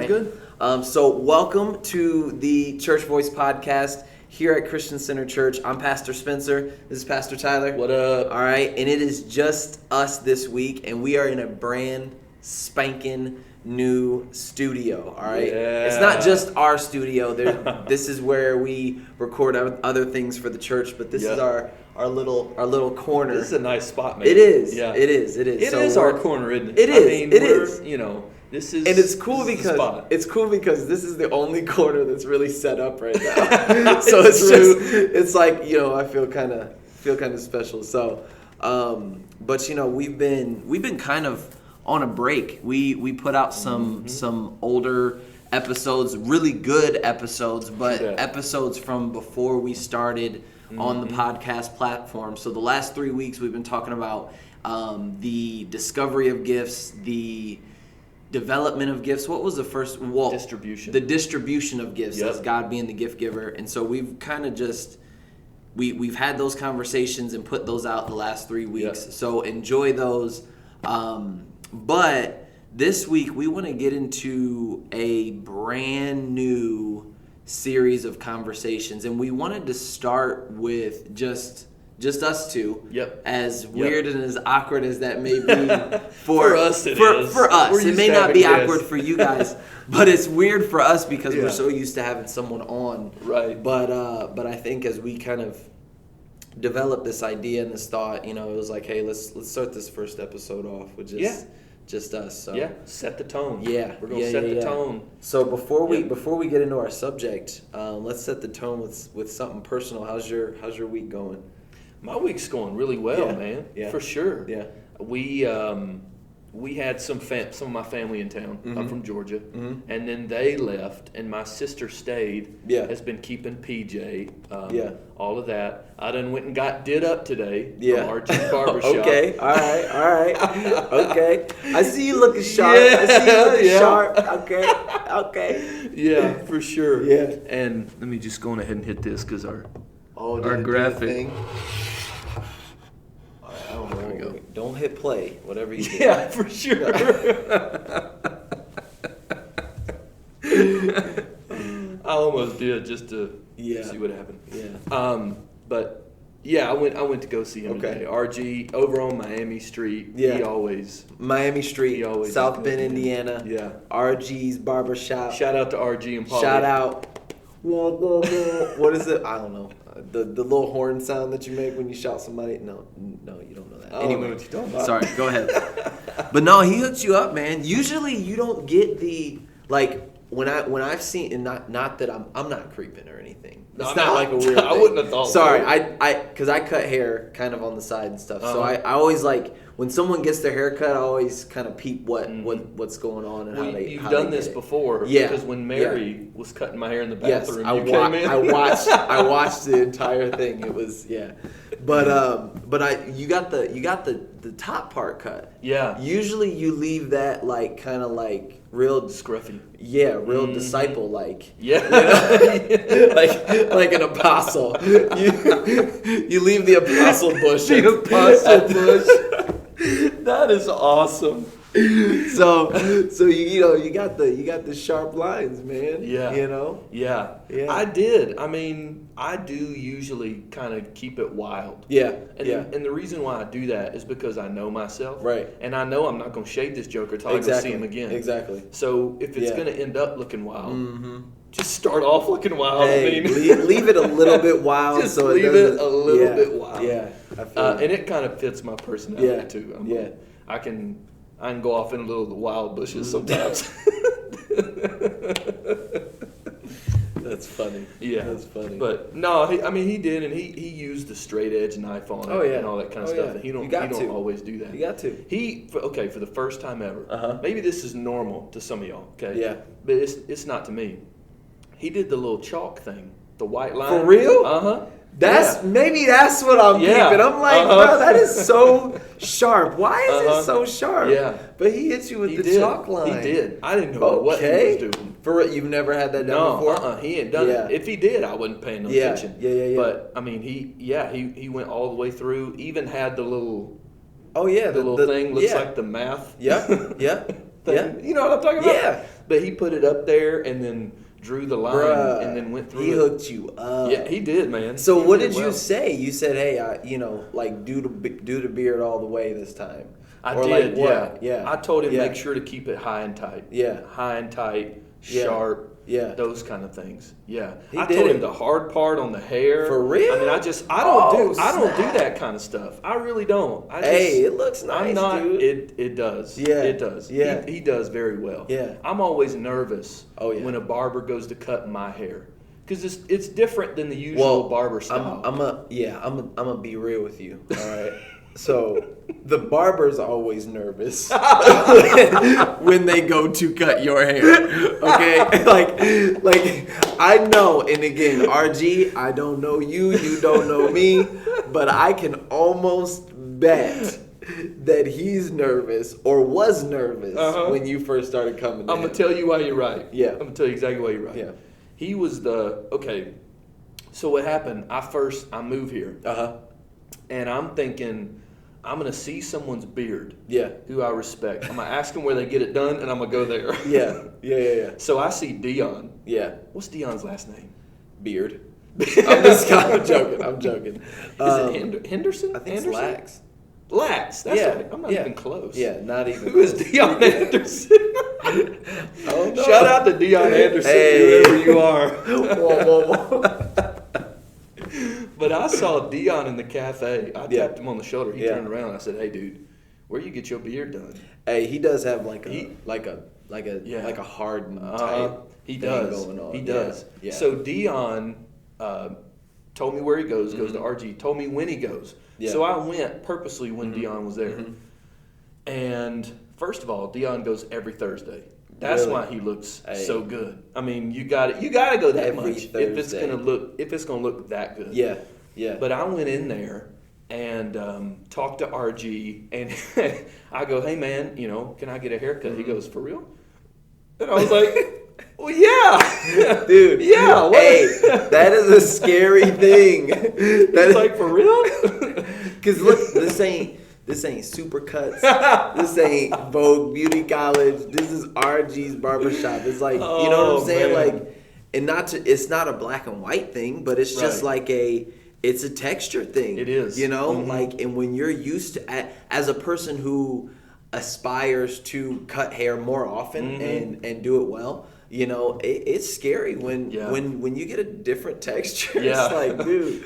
Sounds good. So welcome to the Church Voice Podcast here at Christian Center Church. I'm Pastor Spencer. This is Pastor Tyler. What up? All right, and it is just us this week, and we are in a brand spanking new studio. All right, Yeah. It's not just our studio. This is where we record other things for the church, but this is our little corner. This is a nice spot, man. It is. Yeah. It is. It is our corner, isn't it? It is. It is. You know, this is. And it's cool because this is the only corner that's really set up right now. So it's like, I feel kind of special. So, but we've been kind of on a break. We put out some older episodes, really good episodes, but episodes from before we started on the podcast platform. So the last 3 weeks we've been talking about the discovery of gifts, the development of gifts. What was the first? Well, distribution. The distribution of gifts, as God being the gift giver. And so we've kind of just we've had those conversations and put those out the last 3 weeks. Yep. So enjoy those. But this week we want to get into a brand new series of conversations, and we wanted to start with just us two. Yep. As weird and as awkward as that may be for us, it is. For us, it may not be awkward for you guys, but it's weird for us because we're so used to having someone on. Right. But I think as we kind of developed this idea and this thought, it was like, hey, let's start this first episode off with just us. So set the tone. Yeah, we're gonna set the tone. So before we get into our subject, let's set the tone with something personal. How's your week going? My week's going really well, man. Yeah. For sure. Yeah. We had some of my family in town. Mm-hmm. I'm from Georgia, Mm-hmm. and then they left, and my sister stayed. Yeah. Has been keeping PJ. All of that. I done went and got did up today. Yeah. From RGs Barbershop. Okay. All right. Okay. I see you looking sharp. Yeah. I see you looking sharp. Okay. Yeah, for sure. Yeah. And let me just go on ahead and hit this because our our graphic. I don't know. There we go. Don't hit play. Whatever you do. Yeah, for sure. I almost did just to see what happened. Yeah. But yeah, I went to go see him today. RG over on Miami Street. Yeah. Miami Street, He always South Bend, Indiana. Yeah. RGs Barbershop. Shout out to RG and Paul. Shout out. What is it? I don't know. The little horn sound that you make when you shout somebody. No, you don't know that. I don't know what you're talking about. Sorry, go ahead. But no, he hooks you up, man. Usually you don't get the when I've seen, and not that I'm not creeping or anything. It's not like a weird thing. I wouldn't have thought. Sorry, so. because I cut hair kind of on the side and stuff. So I always like when someone gets their hair cut, I always kind of peep what's going on and how they. You've done this before, because when Mary was cutting my hair in the bathroom, I watched the entire thing. It was but you got the top part cut. Yeah. Usually you leave that kind of real scruffy. Yeah, real disciple like. Yeah. Like an apostle. You leave the apostle bush. The apostle bush. That is awesome. So you got the sharp lines, man. Yeah. Yeah. I did. I mean, I do usually kind of keep it wild. Yeah. And the reason why I do that is because I know myself. Right. And I know I'm not going to shade this joker till I go see him again. Exactly. So if it's going to end up looking wild, just start off looking wild. Hey, leave it a little bit wild. Just so leave it a little bit wild. Yeah. I feel and it kind of fits my personality too. I can go off in a little of the wild bushes sometimes. That's funny. Yeah, that's funny. But no, he did, and he used the straight edge knife on it and all that kind of stuff. And he don't always do that. You got to. For the first time ever. Maybe this is normal to some of y'all. Okay. Yeah. But it's not to me. He did the little chalk thing, the white line. For real? Maybe that's what I'm keeping. I'm like, bro, that is so sharp. Why is it so sharp? Yeah. But he hits you with the chalk line. He did. I didn't know what he was doing. For you've never had that done before? He ain't done it. If he did, I wasn't paying no attention. Yeah. But I mean, he went all the way through. Even had the little. Oh yeah, the little thing looks like the math. Yeah. thing. Yeah. You know what I'm talking about? Yeah. But he put it up there and then drew the line and then went through. He hooked you up. Yeah, he did, man. So what did you say? You said, "Hey, do the beard all the way this time." I did. Like, yeah. I told him make sure to keep it high and tight. Yeah. High and tight, sharp. Yeah. Those kind of things. Yeah. I told him the hard part on the hair. For real? I mean, I don't do that kind of stuff. I really don't. It looks nice, I'm not, dude. It does. Yeah. It does. Yeah. He does very well. Yeah. I'm always nervous when a barber goes to cut my hair. Because it's different than the usual barber style. I'm gonna be real with you. All right. So the barber's always nervous when they go to cut your hair. Okay, like I know, and again, RG, I don't know you, you don't know me, but I can almost bet that he's nervous or was nervous when you first started coming. I'm gonna tell you why you're right. Yeah, I'm gonna tell you exactly why you're right. Yeah, he was So what happened? I move here. And I'm thinking, I'm going to see someone's beard who I respect. I'm going to ask them where they get it done, and I'm going to go there. Yeah. So I see Dion. Yeah. What's Dion's last name? Beard. I'm joking. Is it Henderson? I think Anderson? it's Lax. That's right. I'm not even close. Yeah, not even Who is Dion Anderson? Oh, no. Shout out to Dion Anderson, whoever you are. Whoa. But I saw Dion in the cafe. I tapped him on the shoulder. He turned around and I said, "Hey, dude, where you get your beard done?" Hey, he does have like a hardened type he thing does. going on. He does. Yeah. So Dion told me where he goes to RG, told me when he goes. Yeah. So I went purposely when Dion was there. And first of all, Dion goes every Thursday. That's why he looks so good. I mean, you got to go that every much Thursday. if it's gonna look that good. Yeah. But I went in there and talked to RG, and I go, "Hey man, can I get a haircut?" He goes, "For real?" And I was like, "Well, yeah, dude. Yeah. What? Hey, that is a scary thing. That's like, for real?" Because look, this ain't Supercuts. This ain't Vogue Beauty College. This is RG's Barbershop. It's like, you know what I'm saying? Man. Like, and it's not a black and white thing, but it's just like it's a texture thing. It is. Like, and when you're used to, as a person who aspires to cut hair more often and do it well, it's scary when you get a different texture. Yeah. It's like, dude.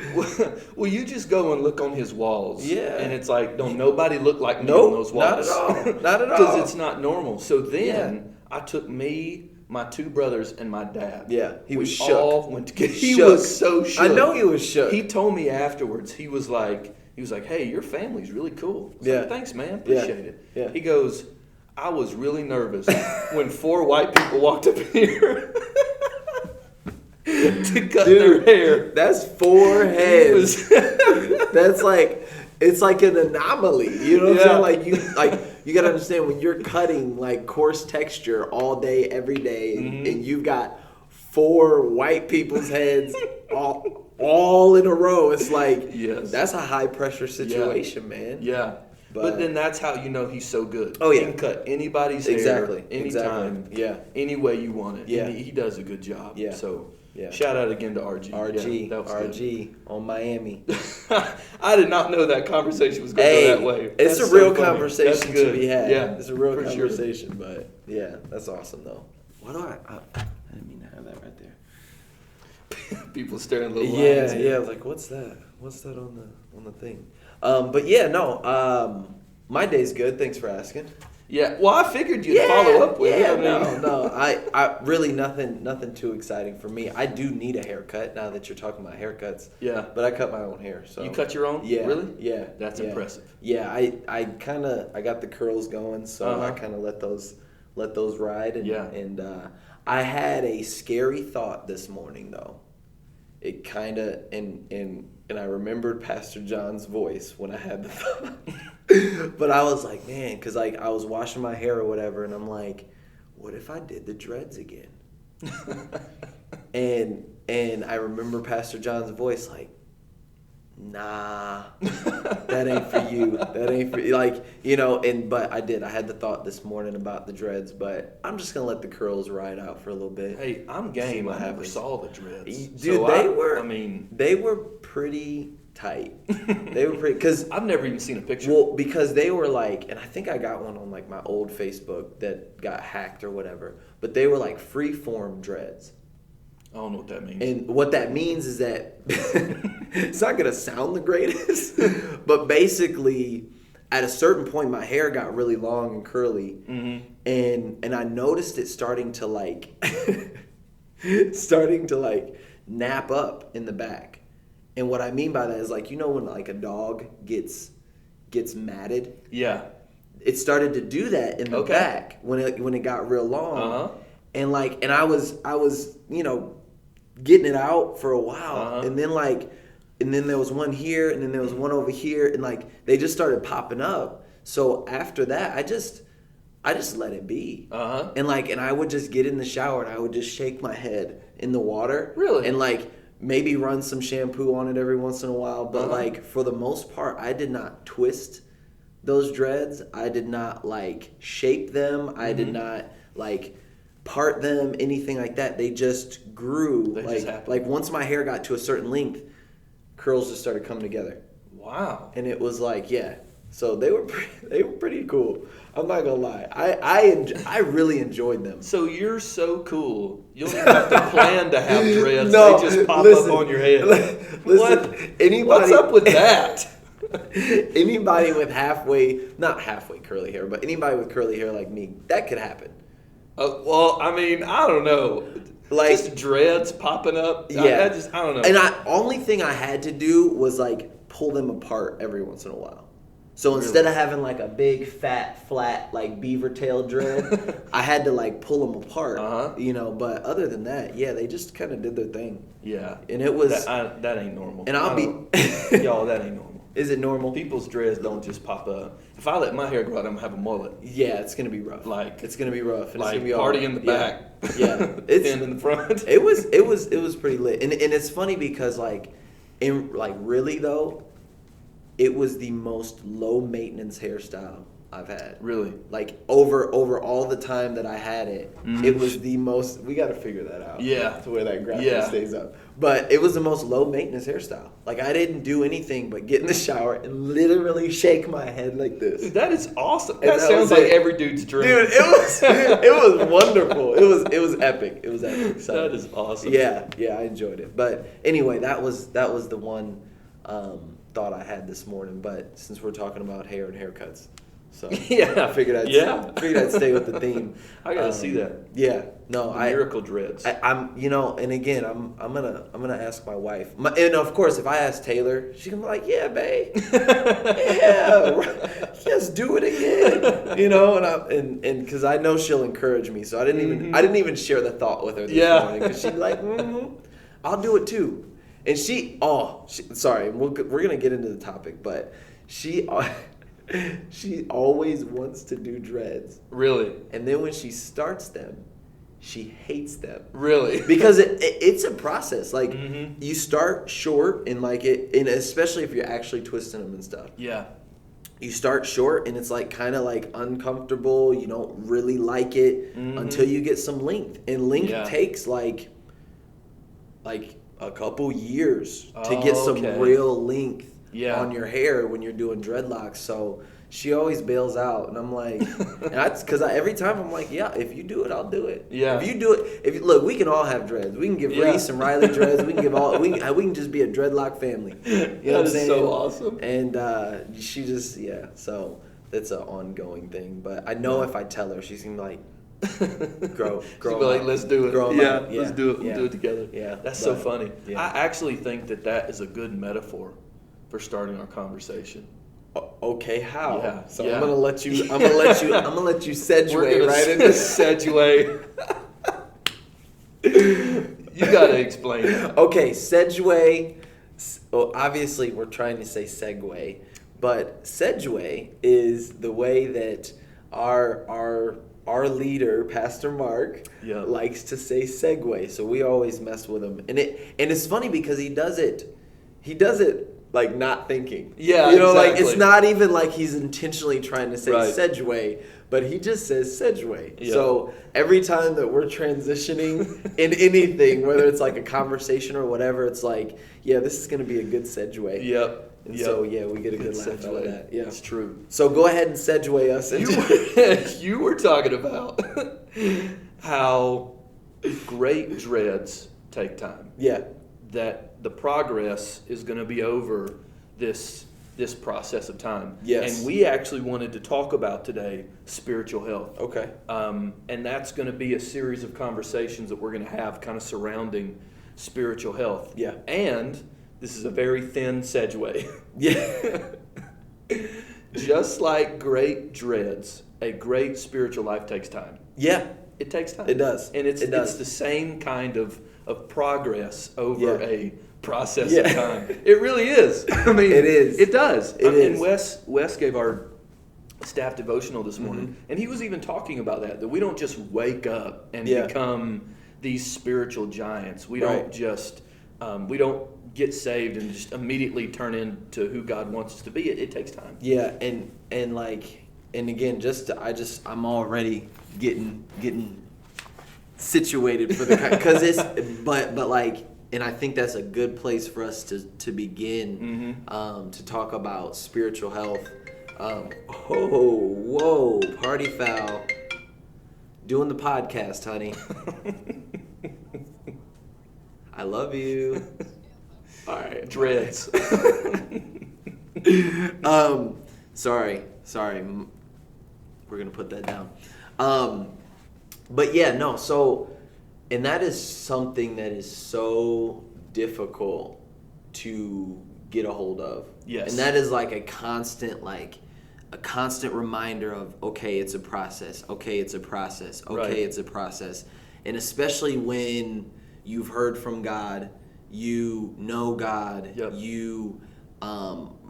Well, you just go and look on his walls. Yeah. And it's like, don't nobody look like me on those walls. Not at all. Because it's not normal. So then I took me, my two brothers, and my dad. Yeah. He was shook. All went together. He was so shook. I know he was shook. He told me afterwards, he was like, "Hey, your family's really cool." I was like, "Thanks, man. Appreciate it." Yeah. He goes, "I was really nervous when 4 white people walked up here to cut their hair." That's 4 heads. That's like, it's like an anomaly. You know what I'm saying? You gotta understand, when you're cutting like coarse texture all day, every day, and you've got 4 white people's heads all in a row. It's like, that's a high pressure situation, man. Yeah. But then that's how you know he's so good. Oh, yeah. He can cut anybody's hair anytime, any way you want it. Yeah. And he does a good job. Yeah. So shout out again to RG. RG on Miami. I did not know that conversation was going to go that way. It's a real conversation to be had. Yeah. It's a real conversation, but yeah, that's awesome though. Why do I didn't mean to have that right there. People staring little lines. Yeah, like what's that? What's that on the thing? But yeah, no. My day's good. Thanks for asking. Yeah. Well, I figured you'd follow up with it. No. I really nothing too exciting for me. I do need a haircut now that you're talking about haircuts. Yeah. But I cut my own hair. So you cut your own? Yeah. Really? Yeah. That's impressive. Yeah. I got the curls going, so I kind of let those ride. And I had a scary thought this morning though. It kind of and I remembered Pastor John's voice when I had the thought. But I was like, man, because like I was washing my hair or whatever, and I'm like, what if I did the dreads again? and I remember Pastor John's voice like, nah, that ain't for you. That ain't for you. Like, you know, but I had the thought this morning about the dreads, but I'm just going to let the curls ride out for a little bit. Hey, I'm game. I never saw the dreads. Dude, so they were pretty tight. They were pretty, because I've never even seen a picture. Well, because they were like, and I think I got one on like my old Facebook that got hacked or whatever, but they were like free-form dreads. I don't know what that means. And what that means is that it's not going to sound the greatest, but basically at a certain point my hair got really long and curly, and I noticed it starting to nap up in the back. And what I mean by that is, like, you know when like a dog gets matted? Yeah. It started to do that in the back when it got real long. And I was, you know, getting it out for a while, and then there was one here, and then there was one over here, and like they just started popping up. So after that, I just let it be, and I would just get in the shower and I would just shake my head in the water, really, and like maybe run some shampoo on it every once in a while. But like for the most part, I did not twist those dreads. I did not like shape them. I did not like part them, anything like that. They just grew. Like once my hair got to a certain length, curls just started coming together. Wow. And it was like, yeah. So they were pretty cool. I'm not gonna lie. I really enjoyed them. So you're so cool. You don't even have to plan to have dreads. No, they just pop up on your head. What's up with that? Anybody with not halfway curly hair, but anybody with curly hair like me, that could happen. Well, I mean, I don't know. Like, just dreads popping up. Yeah. I don't know. And only thing I had to do was like pull them apart every once in a while. So instead of having like a big fat flat like beaver tail dread, I had to like pull them apart. You know, but other than that, yeah, they just kind of did their thing. Yeah. And it was that ain't normal. And y'all, that ain't normal. Is it normal? People's dreads don't just pop up. If I let my hair grow out, I'm gonna have a mullet. Yeah, it's gonna be rough. It's gonna be rough. And like it's gonna be party in the back. Yeah, it's thin in the front. It was pretty lit, and it's funny because really though, it was the most low maintenance hairstyle I've had. Really? Like over all the time that I had it, it was the most. We got to figure that out. Yeah. To where that graphic stays up. But it was the most low maintenance hairstyle. Like I didn't do anything but get in the shower and literally shake my head like this. Dude, that is awesome. That sounds like every dude's dream. Dude, it was wonderful. It was epic. It was epic. So, that is awesome. Yeah, I enjoyed it. But anyway, that was the one thought I had this morning. But since we're talking about hair and haircuts, so I figured I'd stay with the theme. I gotta see that. Yeah, no, miracle dreads. I'm and again, I'm gonna ask my wife, and of course, if I ask Taylor, she can be like, yeah, babe, yeah, just do it again, you know, and because I know she'll encourage me, so I didn't even share the thought with her this morning because she'd be like, I'll do it too, and sorry, we're gonna get into the topic, but she always wants to do dreads. Really? And then when she starts them, she hates them. Really? Because it's a process. Like, you start short and and especially if you're actually twisting them and stuff. Yeah. You start short and it's like kind of like uncomfortable. You don't really like it until you get some length. And length takes like a couple years to get some real length. On your hair when you're doing dreadlocks. So she always bails out, and I'm like, because every time I'm like, yeah, if you do it, I'll do it. Yeah. If you do it, look, we can all have dreads. We can give Reese and Riley dreads. We can give we can just be a dreadlock family. You know what I'm saying? So awesome. And she just so that's an ongoing thing. But I know if I tell her, she's gonna be like, grow. She'll be like, let's do it. Let's do it. We'll do it together. Yeah. That's so funny. Yeah. I actually think that is a good metaphor for starting our conversation. Okay, how? Yeah, so I'm gonna let you segue right into segue. You gotta explain. Okay, segue. Well, obviously we're trying to say segue, but segue is the way that our leader, Pastor Mark, likes to say segue. So we always mess with him, and it's funny because he does it like not thinking. Yeah, you know, exactly. like it's not even like he's intentionally trying to say right. Sedgway, but he just says Sedgway. Yep. So every time that we're transitioning in anything, whether it's like a conversation or whatever, it's like, yeah, this is going to be a good Sedgway. Yep. And so, yeah, we get a good laugh out of that. Yeah, it's true. So go ahead and Sedgway us. You were talking about how great dreads take time. Yeah. That the progress is going to be over this process of time. Yes. And we actually wanted to talk about today spiritual health. Okay. And that's going to be a series of conversations that we're going to have kind of surrounding spiritual health. Yeah. And this is a very thin Sedgway. Yeah. Just like great dreads, a great spiritual life takes time. Yeah. It takes time. It does. And it's the same kind of progress over a process of time. It really is. I mean, it is. It does. It is. And Wes gave our staff devotional this morning, and he was even talking about that we don't just wake up and become these spiritual giants. We don't just we don't get saved and just immediately turn into who God wants us to be. It takes time. Yeah, and again, I'm already getting situated for the because it's but like, and I think that's a good place for us to begin to talk about spiritual health. Whoa, party foul. Doing the podcast, honey. I love you. All right, dreads. Sorry. We're gonna put that down. But yeah, no. So, and that is something that is so difficult to get a hold of. Yes. And that is like a constant reminder of, okay, it's a process. Okay, it's a process. Okay, it's a process. And especially when you've heard from God, you know God, you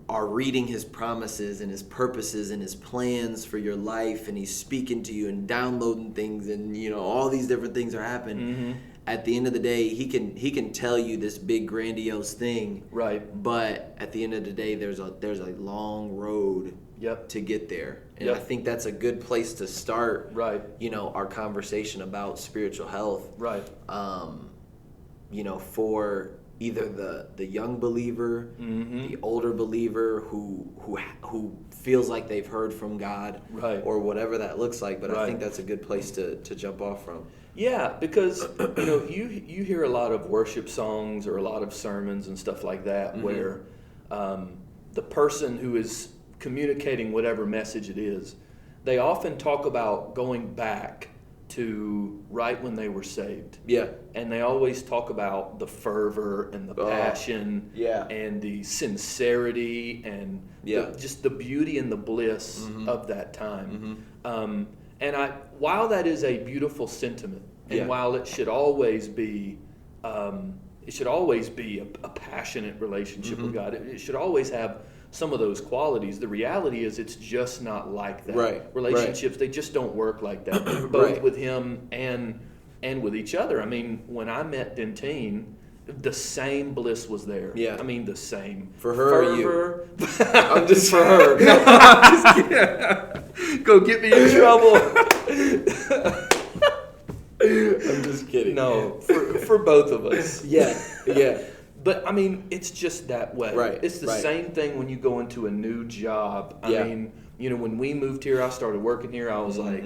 are reading his promises and his purposes and his plans for your life, and he's speaking to you and downloading things, and all these different things are happening. At the end of the day, he can tell you this big grandiose thing, right? But at the end of the day, there's a long road to get there. And I think that's a good place to start, right? Our conversation about spiritual health, right? For either the young believer, the older believer who feels like they've heard from God, right, or whatever that looks like. But I think that's a good place to jump off from. Yeah, because you hear a lot of worship songs or a lot of sermons and stuff like that where the person who is communicating whatever message it is, they often talk about going back to right when they were saved. Yeah. And they always talk about the fervor and the passion and the sincerity and just the beauty and the bliss of that time. And while that is a beautiful sentiment, and while it should always be a passionate relationship with God, it should always have some of those qualities. The reality is it's just not like that. Right. Relationships, they just don't work like that, both with him and with each other. I mean, when I met Dentine, the same bliss was there. Yeah. I mean, the same. For her fervor. Or you? I'm just for her. No, I'm just kidding. Go get me in trouble. I'm just kidding. No, for both of us. Yeah. But, I mean, it's just that way. Right. It's the same thing when you go into a new job. I mean, when we moved here, I started working here, I was like,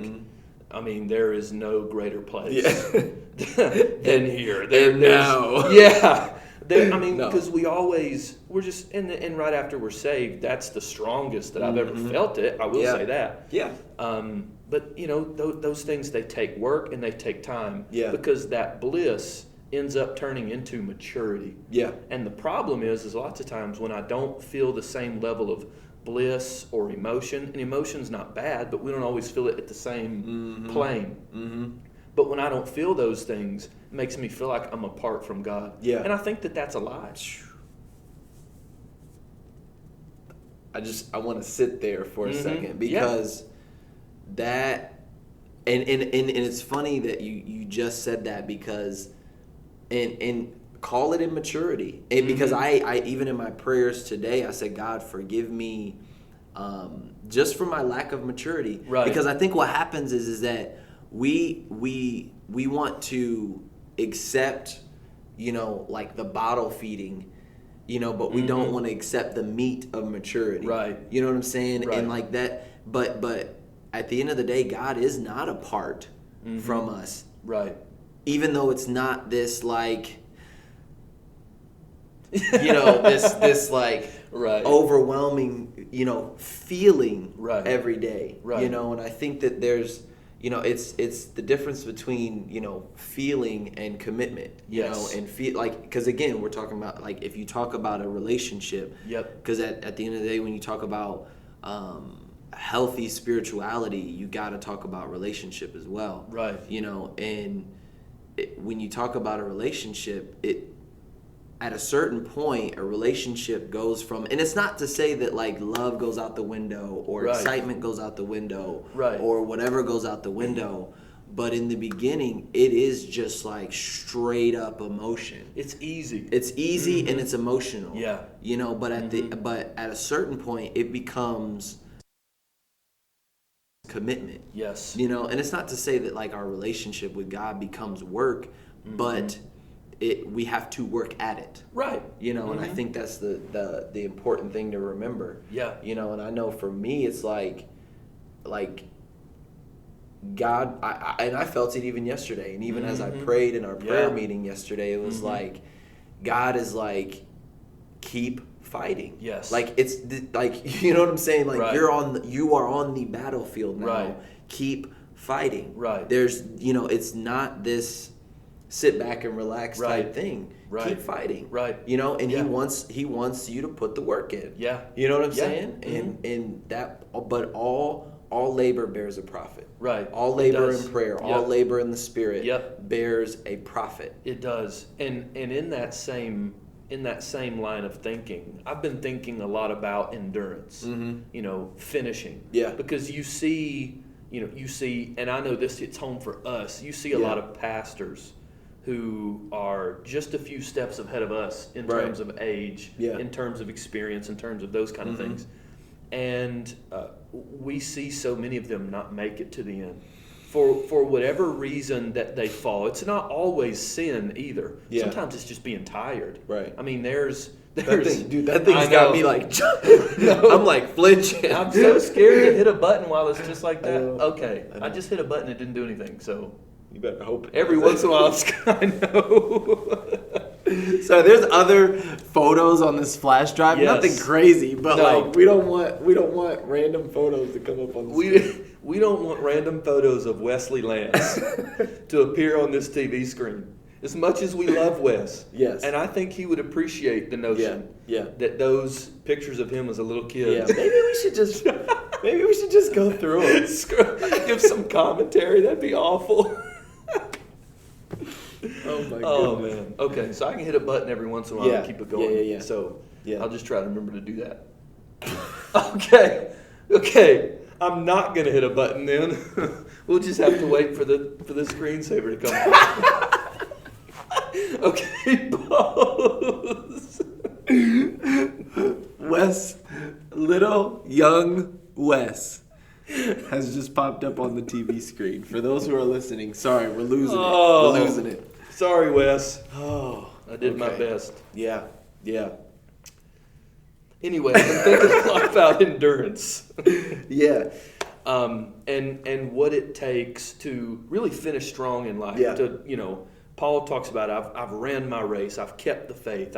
I mean, there is no greater place than here. Now. Yeah. I mean, because we're just, and right after we're saved, that's the strongest that I've ever felt it. I will say that. Yeah. But, those things, they take work and they take time. Yeah. Because that bliss ends up turning into maturity. Yeah. And the problem is lots of times when I don't feel the same level of bliss or emotion, and emotion's not bad, but we don't always feel it at the same plane. But when I don't feel those things, it makes me feel like I'm apart from God. Yeah. And I think that that's a lie. I want to sit there for a second, because that, and it's funny that you just said that, because and call it immaturity. And because I even in my prayers today, I said, God, forgive me just for my lack of maturity. Right. Because I think what happens is that we want to accept, like the bottle feeding, but we don't want to accept the meat of maturity. Right. You know what I'm saying? Right. And like that, but at the end of the day, God is not apart from us. Right. Even though it's not this like, this like right. overwhelming, feeling right. every day. Right. And I think that there's, it's the difference between, feeling and commitment, yes. And feel like, because again, we're talking about like, if you talk about a relationship, yep. Because at the end of the day, when you talk about healthy spirituality, you got to talk about relationship as well. Right. And when you talk about a relationship, at a certain point, a relationship goes from, and it's not to say that like love goes out the window or right. excitement goes out the window right. or whatever goes out the window. But in the beginning, it is just like straight up emotion. It's easy. It's easy and it's emotional. Yeah. But at a certain point, it becomes commitment. Yes. And it's not to say that like our relationship with God becomes work, but we have to work at it. Right. And I think that's the important thing to remember. Yeah. And I know for me it's like God, I felt it even yesterday, and even as I prayed in our prayer meeting yesterday, it was like God is like, keep fighting. Yes. Like it's like, you know what I'm saying? Like right. you are on the battlefield now. Right. Keep fighting. Right. There's it's not this sit back and relax right. type thing. Right. Keep fighting. Right. And he wants you to put the work in. Yeah. You know what I'm saying? And that, but all labor bears a profit. Right. All labor in prayer, all labor in the spirit bears a profit. It does. And in that same line of thinking, I've been thinking a lot about endurance. Finishing. Yeah. Because you see, and I know this hits home for us. You see a lot of pastors who are just a few steps ahead of us in terms of age, in terms of experience, in terms of those kind of things. And we see so many of them not make it to the end. For whatever reason that they fall. It's not always sin either. Yeah. Sometimes it's just being tired. Right. I mean, there's that thing's got me like, I'm like flinching. I'm so scared to hit a button while it's just like that. Okay, I just hit a button, it didn't do anything, so. You better hope. Every once in a while, I know. So there's other photos on this flash drive. Yes. Nothing crazy, but like we don't want random photos to come up on the screen. We don't want random photos of Wesley Lance to appear on this TV screen. As much as we love Wes, yes, and I think he would appreciate the notion that those pictures of him as a little kid. Yeah, maybe we should just go through it. Give some commentary. That'd be awful. Oh my god. Oh man. Okay, so I can hit a button every once in a while and keep it going. Yeah. So I'll just try to remember to do that. Okay. I'm not gonna hit a button then. We'll just have to wait for the screensaver to come on. Okay, pause. Young Wes has just popped up on the TV screen. For those who are listening, sorry, we're losing it. We're losing it. Sorry, Wes. Oh, I did my best. Yeah. Anyway, I've been thinking a lot about endurance. Yeah. And what it takes to really finish strong in life. Yeah. Paul talks about I've ran my race, I've kept the faith,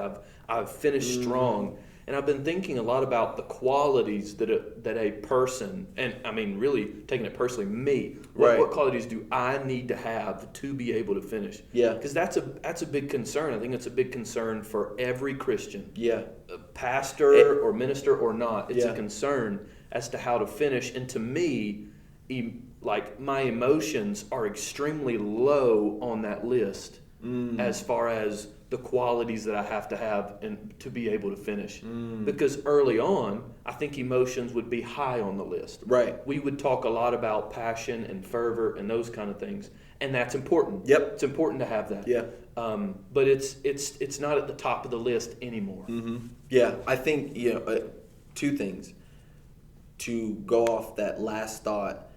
I've finished strong. And I've been thinking a lot about the qualities that a person, and I mean really taking it personally, me. What qualities do I need to have to be able to finish? Yeah. Because that's a big concern. I think it's a big concern for every Christian. Yeah. Pastor or minister or not, it's a concern as to how to finish. And to me, like my emotions are extremely low on that list as far as the qualities that I have to have and to be able to finish. Because early on, I think emotions would be high on the list. Right. We would talk a lot about passion and fervor and those kind of things, and that's important. Yep. It's important to have that. Yeah. But it's not at the top of the list anymore. Yeah, I think, two things. To go off that last thought,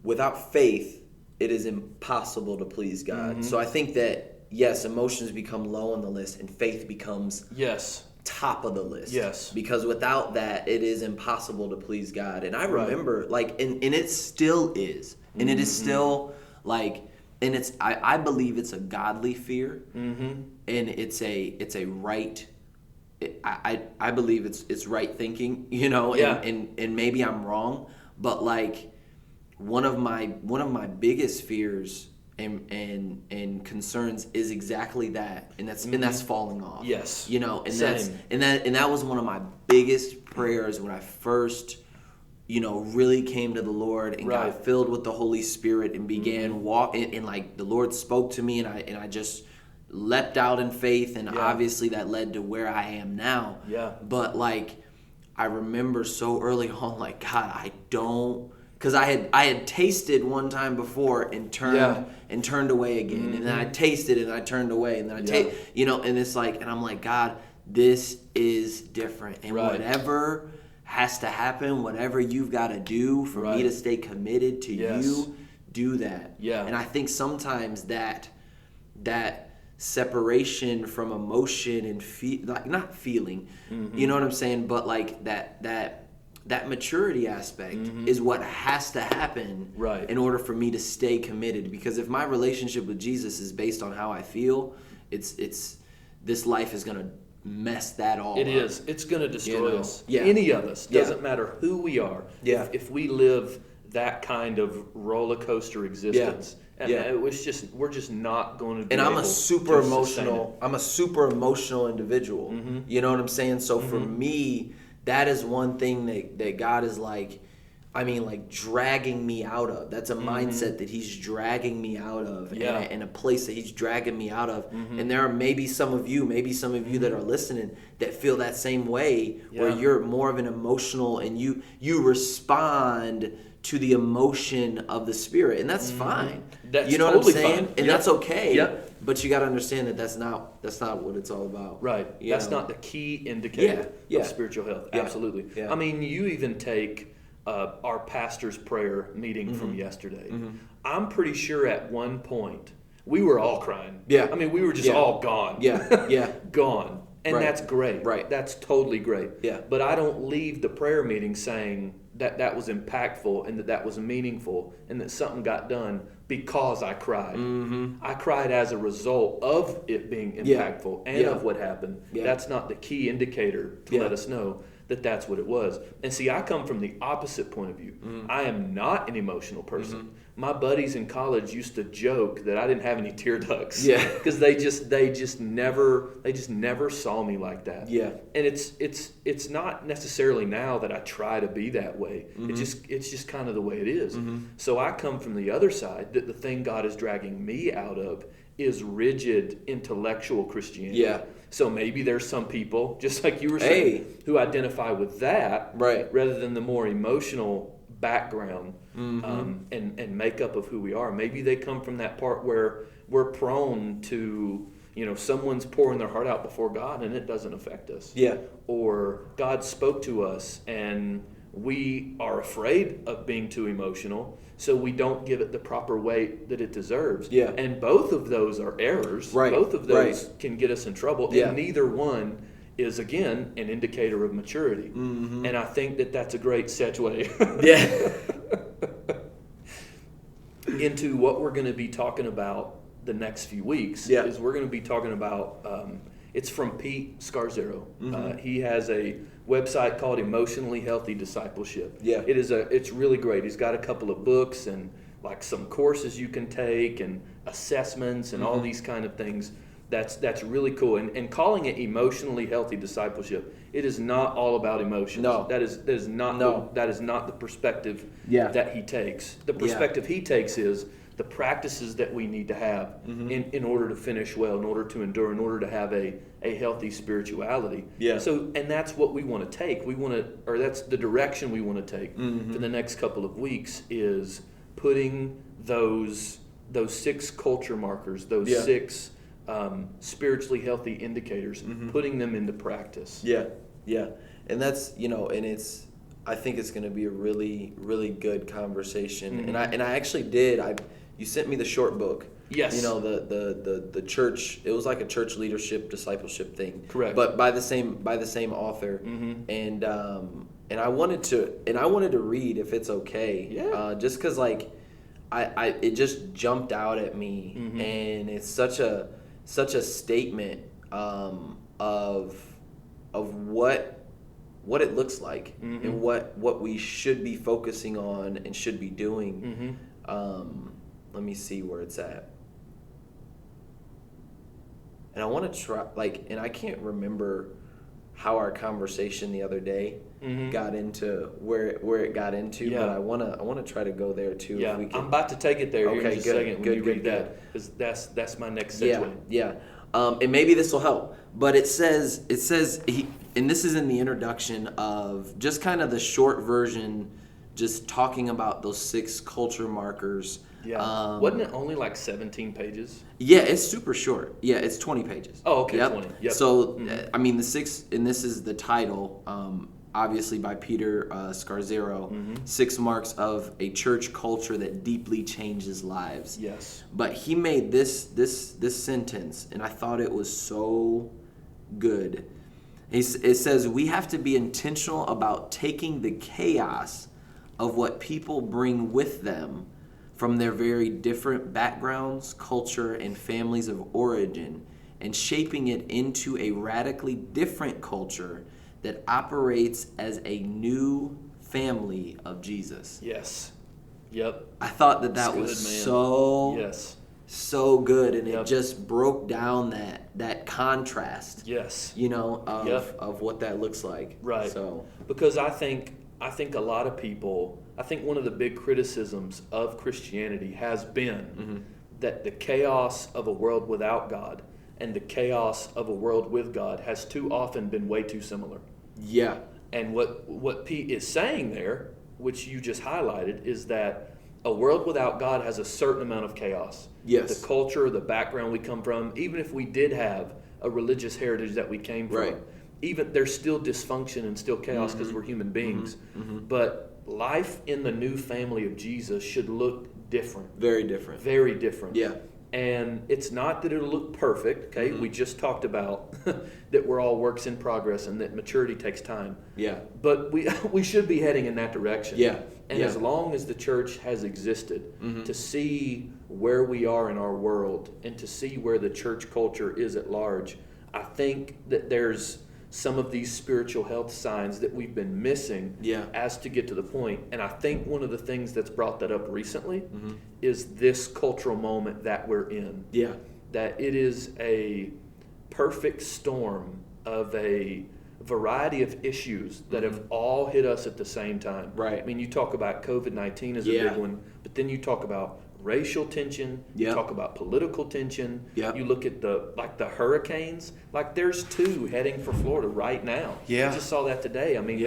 without faith, it is impossible to please God. So I think that, yes, emotions become low on the list and faith becomes top of the list. Yes. Because without that, it is impossible to please God. And I remember, and it still is. And it is still, and it's, I believe it's a godly fear. And it's a right, I believe it's right thinking, and maybe I'm wrong, but one of my biggest fears and concerns is exactly that, and that's falling off. Yes. And that was one of my biggest prayers when I first really came to the Lord and got filled with the Holy Spirit and began walking, and the Lord spoke to me, and I just leapt out in faith, and obviously that led to where I am now. Yeah. But I remember so early on, God, I don't, because I had tasted one time before and turned away again, and then I tasted and I turned away, and then and it's and I'm like, God, this is different, and whatever has to happen, whatever you've got to do for me to stay committed to you, do that. Yeah. And I think sometimes that separation from emotion and not feeling, you know what I'm saying, but that maturity aspect is what has to happen in order for me to stay committed. Because if my relationship with Jesus is based on how I feel, it's this life is going to mess that all up. It is. It's going to destroy us. Yeah. Any of us. Doesn't matter who we are. Yeah. If we live that kind of roller coaster existence. And it was we're just not going to be able to I'm a super emotional individual. You know what I'm saying? So for me, that is one thing that God is dragging me out of. That's a mindset that he's dragging me out of, and a place that he's dragging me out of. And there are maybe some of you that are listening that feel that same way, where you're more of an emotional, and you respond to the emotion of the Spirit, and that's fine. That's you know totally what I'm saying? Fine. And that's okay. Yep. But you got to understand that that's not what it's all about. Right. That's not the key indicator of spiritual health. Yeah. Absolutely. Yeah. I mean, you even take our pastor's prayer meeting from yesterday. I'm pretty sure at one point we were all crying. Yeah. I mean, we were just all gone. Yeah. Yeah. Gone. And that's great. Right. That's totally great. Yeah. But I don't leave the prayer meeting saying that was impactful and that was meaningful and that something got done because I cried. I cried as a result of it being impactful and of what happened. Yeah. That's not the key indicator to let us know that that's what it was. And see, I come from the opposite point of view. I am not an emotional person. My buddies in college used to joke that I didn't have any tear ducts. Yeah. Because they just never saw me like that. Yeah. And it's not necessarily now that I try to be that way. It's just kind of the way it is. So I come from the other side, that the thing God is dragging me out of is rigid intellectual Christianity. Yeah. So maybe there's some people, just like you were saying, who identify with that rather than the more emotional background and makeup of who we are. Maybe they come from that part where we're prone to, someone's pouring their heart out before God and it doesn't affect us. Yeah. Or God spoke to us and we are afraid of being too emotional, so we don't give it the proper weight that it deserves. Yeah. And both of those are errors. Right. Both of those can get us in trouble. Yeah. And neither one is, again, an indicator of maturity. And I think that's a great segue into what we're going to be talking about the next few weeks. Yeah. Is we're going to be talking about, it's from Pete Scarzero. He has a website called Emotionally Healthy Discipleship. Yeah. It's really great. He's got a couple of books and some courses you can take and assessments and all these kind of things. That's really cool. And calling it Emotionally Healthy Discipleship, it is not all about emotions. No. That is not the perspective that he takes. The perspective he takes is the practices that we need to have in order to finish well, in order to endure, in order to have a healthy spirituality. Yeah. So, and that's what we want to take. That's the direction we want to take for the next couple of weeks, is putting those 6 culture markers, those 6 spiritually healthy indicators, putting them into practice. Yeah, yeah. And that's, I think it's going to be a really, really good conversation. And I actually did. You sent me the short book. Yes. The church. It was like a church leadership discipleship thing. Correct. But by the same author. And I wanted to read, if it's okay. Yeah. Just because it just jumped out at me, and it's such a statement of what it looks like and what we should be focusing on and should be doing. Let me see where it's at. And I want to try, and I can't remember how our conversation the other day got into where it got into, but I want to try to go there too. Yeah, if we can. I'm about to take it there. Okay, here in just good, a second when good, you good, read good. that, because that's my next segue. Yeah. And maybe this will help. But it says, and this is in the introduction of just kind of the short version, just talking about those 6 culture markers. Yeah. Wasn't it only like 17 pages? Yeah, it's super short. Yeah, it's 20 pages. Oh, okay, Yep. 20. Yep. So, I mean, the 6, and this is the title, obviously by Peter Scarzero, 6 marks of a church culture that deeply changes lives. Yes. But he made this sentence, and I thought it was so good. It says, we have to be intentional about taking the chaos of what people bring with them from their very different backgrounds, culture, and families of origin, and shaping it into a radically different culture that operates as a new family of Jesus. Yes. Yep. I thought that was good, so good, and it just broke down that contrast. Yes. Of what that looks like. Right. So because I think a lot of people, I think one of the big criticisms of Christianity has been that the chaos of a world without God and the chaos of a world with God has too often been way too similar. Yeah. And what Pete is saying there, which you just highlighted, is that a world without God has a certain amount of chaos. Yes. The culture, the background we come from, even if we did have a religious heritage that we came from, right. Even there's still dysfunction and still chaos because we're human beings. But life in the new family of Jesus should look different. Very different. Very different. Yeah. And it's not that it'll look perfect, okay? We just talked about that we're all works in progress and that maturity takes time. Yeah. But we should be heading in that direction. Yeah. And as long as the church has existed, to see where we are in our world and to see where the church culture is at large, I think that there's some of these spiritual health signs that we've been missing as to get to the point. And I think one of the things that's brought that up recently is this cultural moment that we're in. Yeah. That it is a perfect storm of a variety of issues that have all hit us at the same time. Right. I mean, you talk about COVID-19 as a big one, but then you talk about racial tension, you talk about political tension, you look at the hurricanes, there's 2 heading for Florida right now. Yeah. I just saw that today. I mean,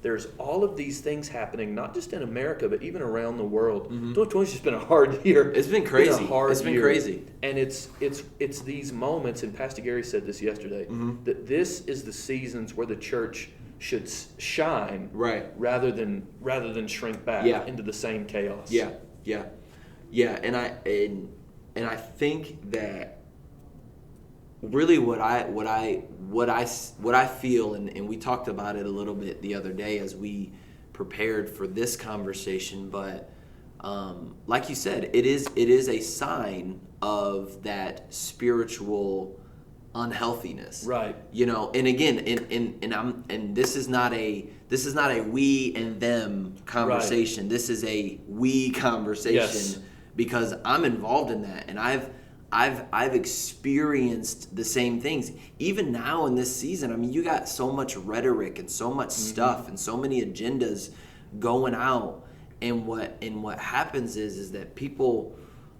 there's all of these things happening, not just in America, but even around the world. 2020's just been a hard year. It's been crazy. It's been crazy. And it's these moments, and Pastor Gary said this yesterday, that this is the seasons where the church should shine rather than shrink back into the same chaos. Yeah, and I think that really what I feel, and we talked about it a little bit the other day as we prepared for this conversation, but like you said, it is a sign of that spiritual unhealthiness, right? And again, and this is not a we and them conversation. Right. This is a we conversation. Yes. Because I'm involved in that, and I've experienced the same things. Even now in this season, I mean, you got so much rhetoric and so much stuff and so many agendas going out, and what happens is that people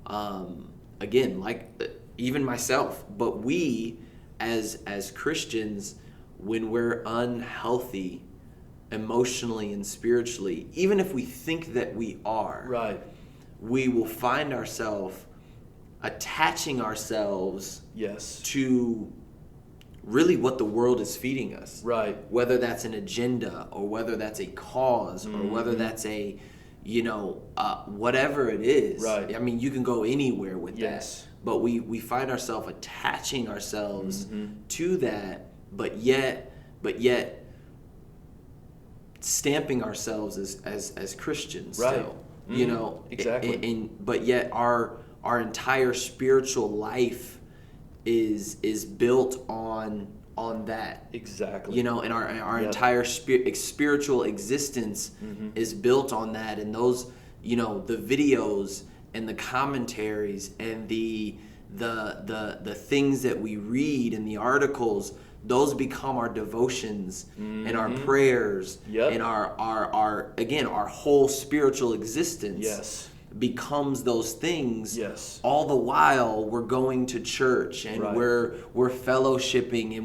again, like even myself, but we as Christians, when we're unhealthy emotionally and spiritually, even if we think that we are, right, we will find ourselves attaching ourselves yes, to really what the world is feeding us. Right. Whether that's an agenda or whether that's a cause or whether that's a, whatever it is. Right. I mean, you can go anywhere with yes. that. But we find ourselves attaching ourselves to that, but yet stamping ourselves as Christians right. still. Exactly. But yet our entire spiritual life is built on that. Exactly. And our entire spiritual existence is built on that, and those, the videos and the commentaries and the things that we read and the articles, those become our devotions and our prayers and our whole spiritual existence becomes those things. Yes. All the while we're going to church and we're fellowshipping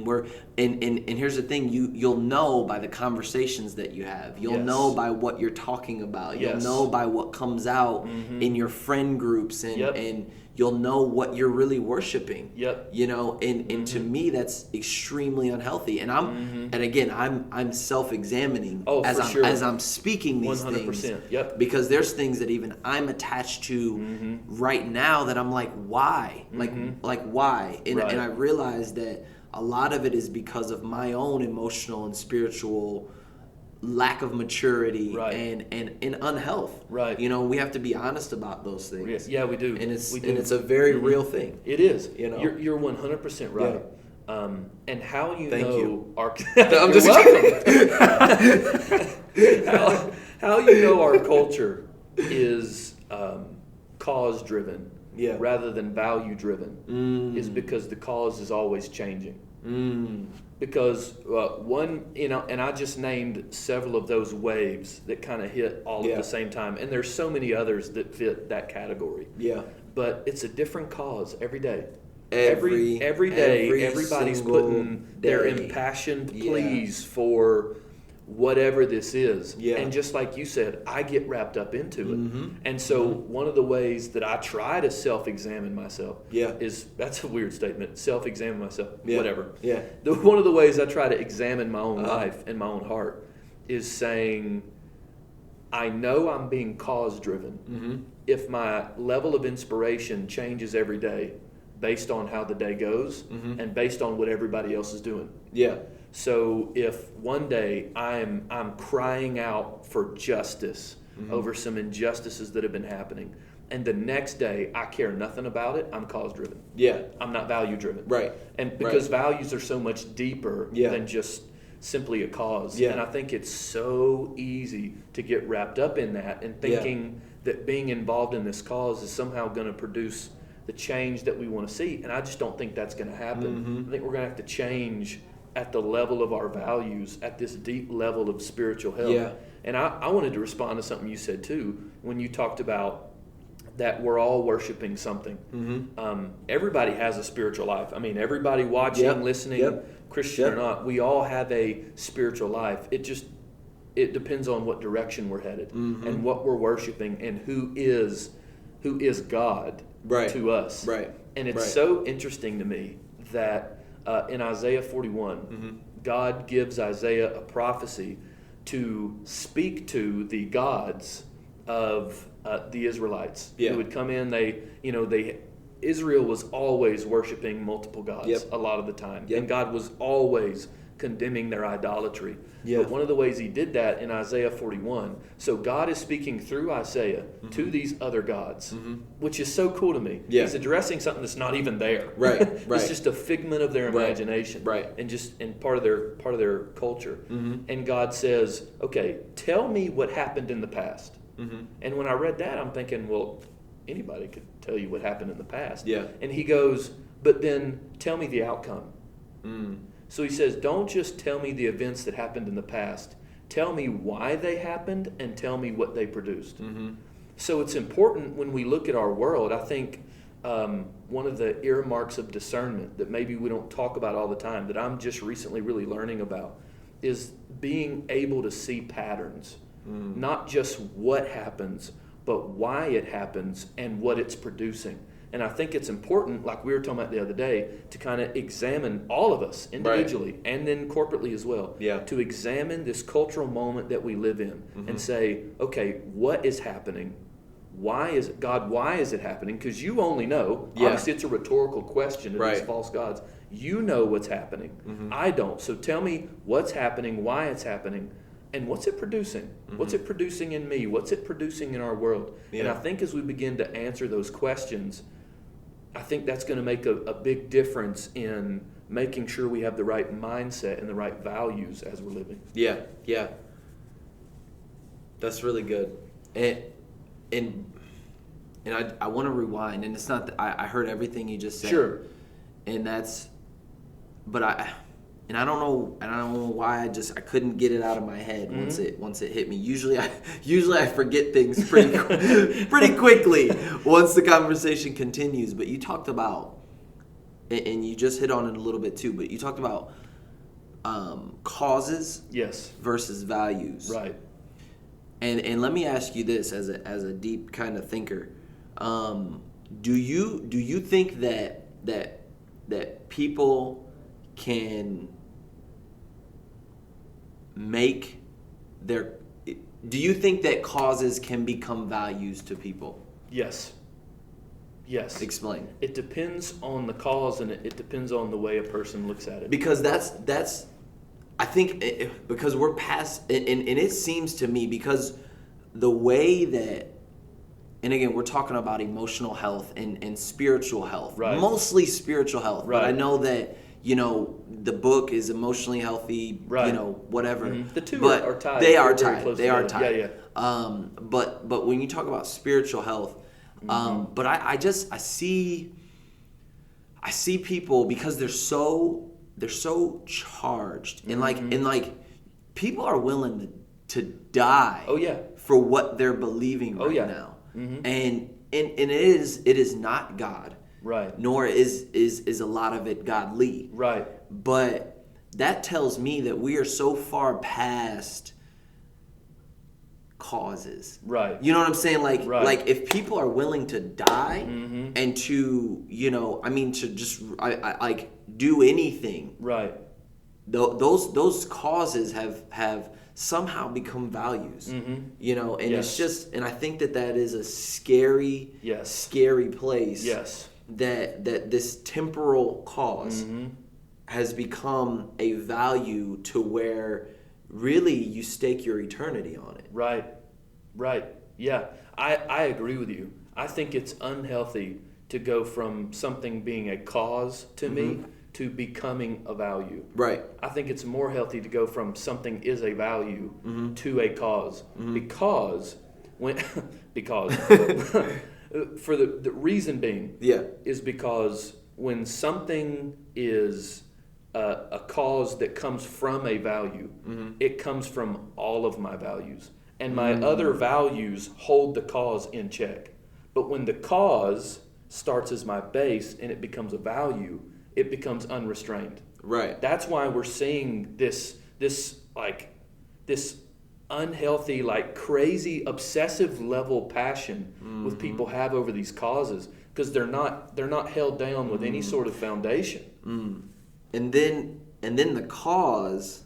and here's the thing, you'll know by the conversations that you have. You'll know by what you're talking about. You'll know by what comes out in your friend groups and you'll know what you're really worshiping. And to me that's extremely unhealthy. And I'm self-examining as I'm speaking these 100%. things. Because there's things that even I'm attached to right now that I'm like, why? Like why? And I realize that a lot of it is because of my own emotional and spiritual lack of maturity and unhealth. We have to be honest about those things. Yeah, we do. And it's a very real thing. It is. You're 100% right. And how our I'm just how our culture is cause driven rather than value driven is because the cause is always changing. Because and I just named several of those waves that kind of hit all at the same time, and there's so many others that fit that category. But it's a different cause every day. Every day, everybody's putting their impassioned pleas for whatever this is. And just like you said, I get wrapped up into it. And so one of the ways that I try to self-examine myself is, that's a weird statement, self-examine myself, whatever. One of the ways I try to examine my own life and my own heart is saying, I know I'm being cause-driven. If my level of inspiration changes every day based on how the day goes and based on what everybody else is doing. So if one day I'm crying out for justice over some injustices that have been happening, and the next day I care nothing about it, I'm cause driven. I'm not value driven. And because values are so much deeper than just simply a cause. And I think it's so easy to get wrapped up in that and thinking that being involved in this cause is somehow going to produce the change that we want to see. And I just don't think that's going to happen. I think we're going to have to change at the level of our values, at this deep level of spiritual health. And I wanted to respond to something you said too, when you talked about that we're all worshiping something. Everybody has a spiritual life. I mean, everybody watching, listening, Christian or not, we all have a spiritual life. It depends on what direction we're headed and what we're worshiping and who is God to us. And it's so interesting to me that in Isaiah 41, God gives Isaiah a prophecy to speak to the gods of the Israelites who would come in. Israel was always worshiping multiple gods a lot of the time, and God was always condemning their idolatry. But one of the ways he did that in Isaiah 41, so God is speaking through Isaiah to these other gods, which is so cool to me. He's addressing something that's not even there. It's just a figment of their imagination, and part of their culture. And God says, okay, tell me what happened in the past. And when I read that, I'm thinking, well, anybody could tell you what happened in the past. And he goes, but then tell me the outcome. So he says, don't just tell me the events that happened in the past. Tell me why they happened and tell me what they produced. So it's important when we look at our world. I think one of the earmarks of discernment that maybe we don't talk about all the time, that I'm just recently really learning about, is being able to see patterns. Not just what happens, but why it happens and what it's producing. And I think it's important, like we were talking about the other day, to kind of examine all of us individually and then corporately as well. Yeah. To examine this cultural moment that we live in and say, okay, what is happening? Why is it, God, why is it happening? Because you only know. Yeah. Obviously, it's a rhetorical question of these false gods. You know what's happening. I don't. So tell me what's happening, why it's happening, and what's it producing? What's it producing in me? What's it producing in our world? Yeah. And I think as we begin to answer those questions, I think that's going to make a big difference in making sure we have the right mindset and the right values as we're living. Yeah, yeah. That's really good. And I want to rewind, and it's not that I heard everything you just said. Sure. And that's, but I don't know why I couldn't get it out of my head once it hit me. Usually I forget things pretty quickly once the conversation continues. But you talked about, and you just hit on it a little bit too. But you talked about causes, versus values, right? And let me ask you this as a deep kind of thinker, do you think that people can make their, do you think that causes can become values to people? Yes. Explain. It depends on the cause, and it depends on the way a person looks at it. Because that's I think because we're past, and it seems to me, because the way that, and again, we're talking about emotional health and spiritual health, mostly spiritual health, but I know that, the book is emotionally healthy, whatever. The two are tied. They are tied. They are tied. Yeah. But when you talk about spiritual health, but I see people, because they're so charged, and like people are willing to die. Oh yeah. For what they're believing now, and it is not God. Right. Nor is a lot of it godly. Right. But that tells me that we are so far past causes. Right. You know what I'm saying? Like if people are willing to die and to, to just like do anything. Right. Those causes have somehow become values. And it's just, and I think that is a scary place. Yes. That this temporal cause has become a value to where really you stake your eternity on it. Right. Yeah, I agree with you. I think it's unhealthy to go from something being a cause to me to becoming a value. Right. I think it's more healthy to go from something is a value to a cause. Because for the reason being is because when something is a cause that comes from a value, it comes from all of my values. And my other values hold the cause in check. But when the cause starts as my base and it becomes a value, it becomes unrestrained. Right. That's why we're seeing this unhealthy, like crazy, obsessive level passion with people have over these causes, because they're not held down with any sort of foundation. And then the cause,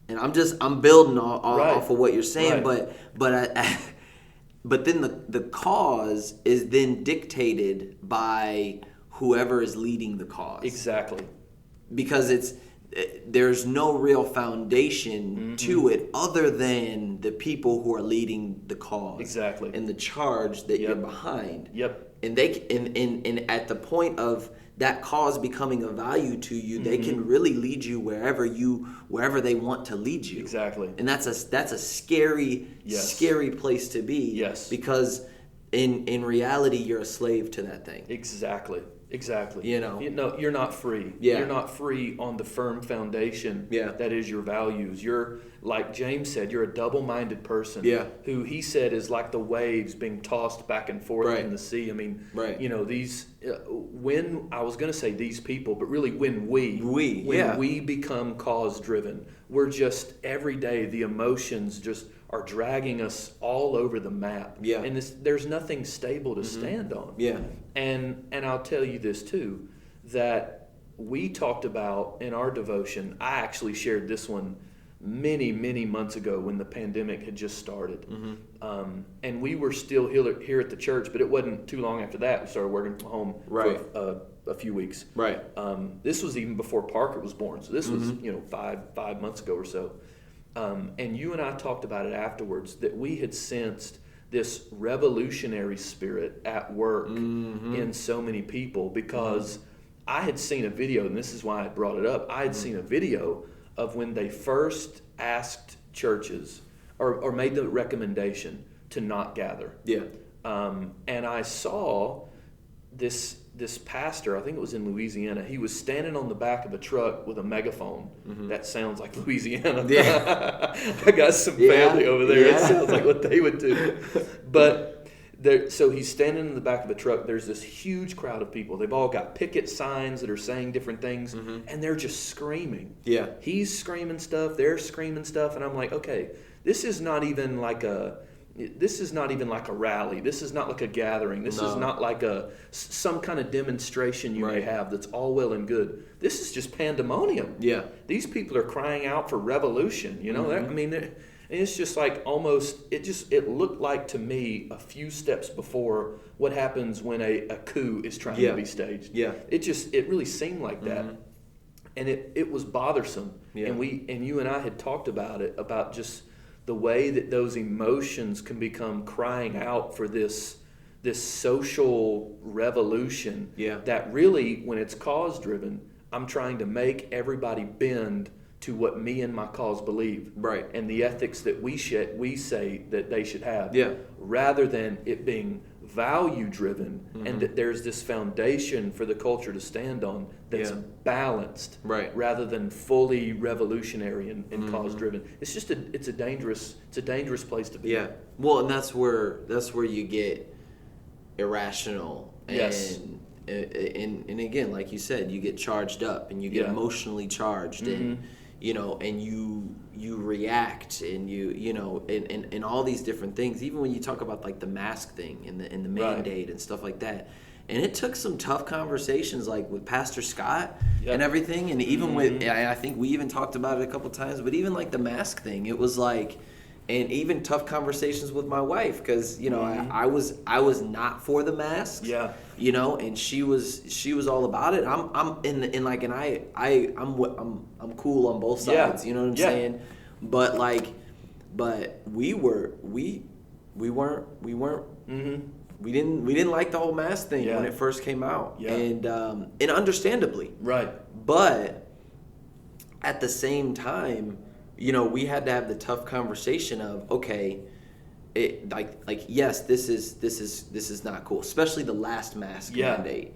and I'm building off of what you're saying, but then the cause is then dictated by whoever is leading the cause. Exactly. Because there's no real foundation to it other than the people who are leading the cause. Exactly. And the charge that you're behind. Yep. And and at the point of that cause becoming a value to you, they can really lead you wherever they want to lead you. Exactly. And that's a scary place to be. Yes. Because in reality, you're a slave to that thing. Exactly. Exactly. You know, you're not free. Yeah. You're not free on the firm foundation that is your values. You're, like James said, you're a double-minded person. Yeah. Who he said is like the waves being tossed back and forth Right. in the sea. I mean, Right. these when I was going to say these people, but really when we become cause-driven, we're just every day the emotions just are dragging us all over the map. Yeah. And there's nothing stable to stand on. Yeah. And I'll tell you this too, that we talked about in our devotion. I actually shared this one many, many months ago when the pandemic had just started. And we were still here at the church, but it wasn't too long after that we started working from home for a few weeks. Right. This was even before Parker was born, so this was 5 months ago or so. And you and I talked about it afterwards, that we had sensed this revolutionary spirit at work in so many people, because I had seen a video, and this is why I brought it up. I had seen a video of when they first asked churches or made the recommendation to not gather. Yeah. And I saw this pastor, I think it was in Louisiana, he was standing on the back of a truck with a megaphone. That sounds like Louisiana. Yeah. I got some family over there. It sounds like what they would do. But so he's standing in the back of a truck. There's this huge crowd of people. They've all got picket signs that are saying different things, and they're just screaming. Yeah. He's screaming stuff. They're screaming stuff. And I'm like, okay, this is not even like a rally. This is not like a gathering. This is not like some kind of demonstration you may have that's all well and good. This is just pandemonium. Yeah. These people are crying out for revolution. It's just like almost, it looked like to me a few steps before what happens when a coup is trying to be staged. Yeah. It really seemed like that. And it was bothersome. Yeah. And you and I had talked about it, about just the way that those emotions can become crying out for this social revolution that really, when it's cause-driven, I'm trying to make everybody bend to what me and my cause believe, and the ethics that we say that they should have, rather than it being value-driven, and that there's this foundation for the culture to stand on that's balanced, rather than fully revolutionary and cause-driven. It's just it's a dangerous place to be. Yeah. Well, and that's where you get irrational. And again, like you said, you get charged up and you get emotionally charged, and and you react, and and all these different things. Even when you talk about like the mask thing and the mandate and stuff like that. And it took some tough conversations, like with Pastor Scott and everything, and even with, I think we even talked about it a couple times, but even like the mask thing, it was like, and even tough conversations with my wife, because I was not for the masks, and she was all about it. I'm cool on both sides, you know what I'm saying? But we weren't. We didn't like the whole mask thing when it first came out, and understandably, but at the same time, we had to have the tough conversation of, okay, yes, this is not cool, especially the last mask mandate,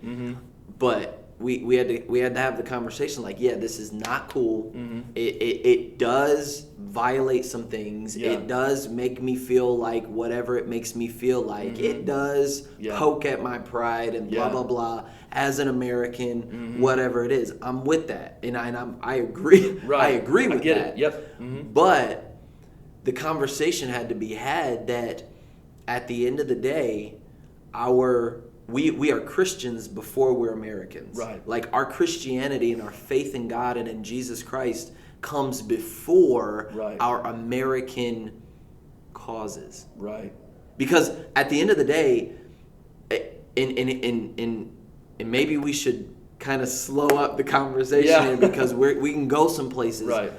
but we had to have the conversation, like, this is not cool. It does violate some things. It does make me feel like whatever it makes me feel like. It does poke at my pride and blah blah blah. As an American, whatever it is, I'm with that, and I agree. I agree with that. Yep. But the conversation had to be had that at the end of the day, we are Christians before we're Americans. Right. Like, our Christianity and our faith in God and in Jesus Christ comes before our American causes. Right. Because at the end of the day, and maybe we should kind of slow up the conversation here, because we can go some places. Right.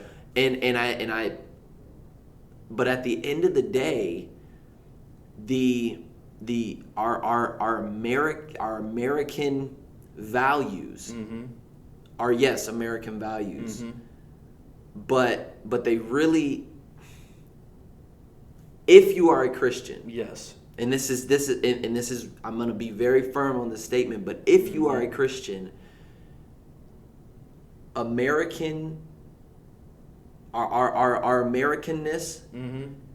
But at the end of the day, our American values are, yes, American values, but they really, if you are a Christian, and this is I'm going to be very firm on this statement, but if you are a Christian, our Americanness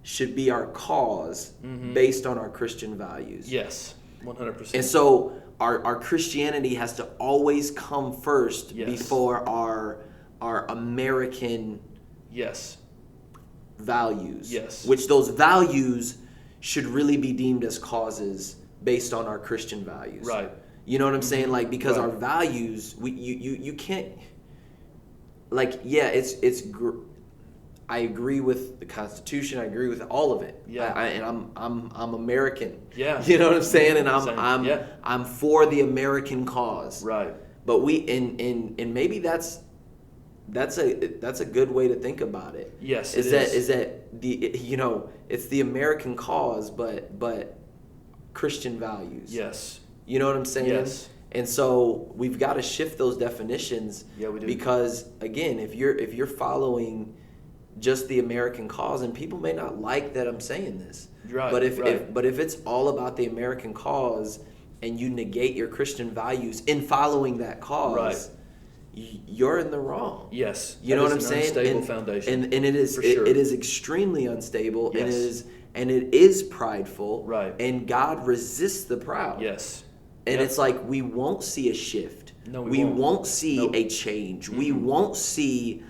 should be our cause based on our Christian values. Yes, 100%. And so our Christianity has to always come first before our American values. Yes. Which those values should really be deemed as causes based on our Christian values. Right. You know what I'm saying? Like, because our values, you can't, like, I agree with the Constitution. I agree with all of it. Yeah. And I'm American. Yeah. You know what I'm saying? And I'm for the American cause. Right. But and maybe that's a good way to think about it. Yes. Is that the, you know, it's the American cause, but Christian values. Yes. You know what I'm saying? Yes. And so we've got to shift those definitions. Yeah, we do. Because again, if you're following just the American cause, and people may not like that I'm saying this, right, but if it's all about the American cause and you negate your Christian values in following that cause, right, you're in the wrong. Yes, you know what I'm saying. Unstable foundation, and it is it is extremely unstable, yes, and it is prideful, right, and God resists the proud. Yes, and it's like we won't see a shift. No, we won't see a change. Mm-hmm. We won't see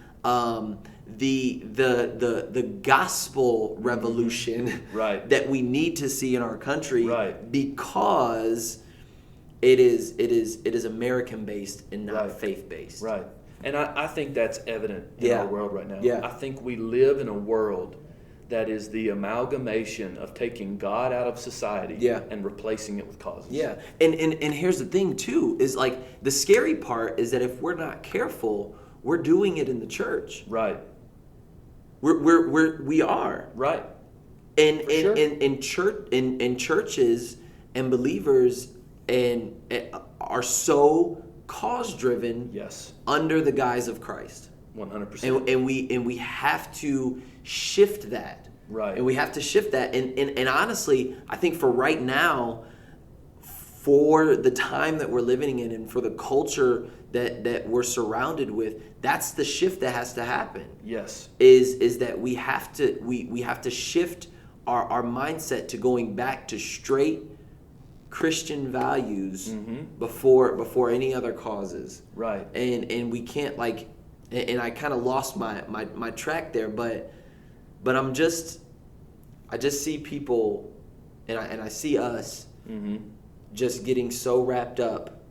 the gospel revolution right, that we need to see in our country, right, because it is American based and not right, faith based. Right. And I think that's evident in our world right now. Yeah. I think we live in a world that is the amalgamation of taking God out of society and replacing it with causes. Yeah. And here's the thing too, is like the scary part is that if we're not careful, we're doing it in the church. Right. We are. Right. And churches and believers and are so cause driven. Yes. Under the guise of Christ. 100%. And we have to shift that. Right. And we have to shift that. And honestly, I think for right now, for the time that we're living in and for the culture that we're surrounded with, that's the shift that has to happen. Yes. Is that we have to shift our mindset to going back to straight Christian values before any other causes. Right. And we can't and I kind of lost my track there, but I just see people and I see us just getting so wrapped up